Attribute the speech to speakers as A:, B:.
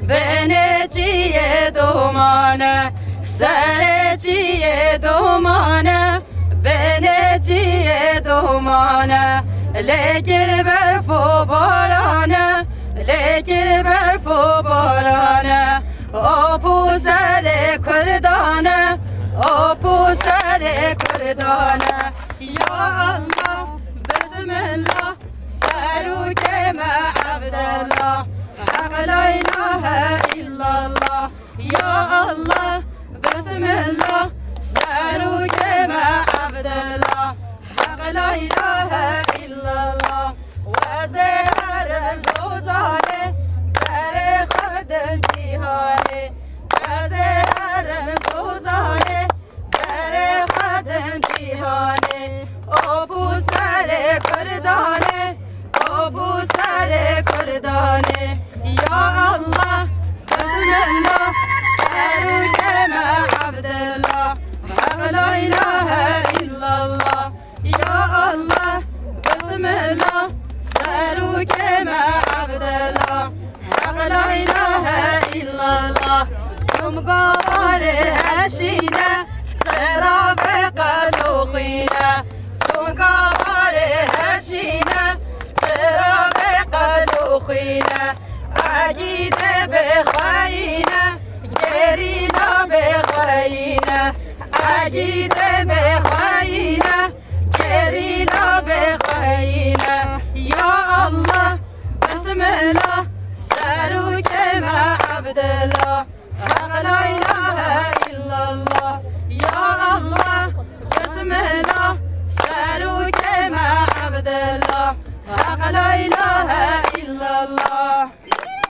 A: بنجی دومانه سرجی دومانه بنجی دومانه لگر برفو بارانه لگر برفو بارانه آپو سر کردانه آپو سر کردانه یا الله بسم الله سروک مع عبدالله حق لا اله الا الله یا الله بسم الله سروک مع عبدالله حق لا اله الا الله وزهر زوزانه در خد جیهانه وزهر زوزانه در خد جیهانه آبو سر کردانه آبو سر کردانه یا الله بسم الله سروک مع عبدالله حق لا اله الا الله یا الله بسم الله سروک مع عبدالله حق لا اله الا الله تم قوار هشینه تراب قلو خینه تم قوار هشینه تراب قلو خینه عجید بخاینه گرینا بخاینه عجید بخاینه گرینا بخاینه یا الله بسم الله سروک مع عبدالله حق لا اله الا الله یا الله بسم الله سروک مع عبدالله حق لا اله الا الله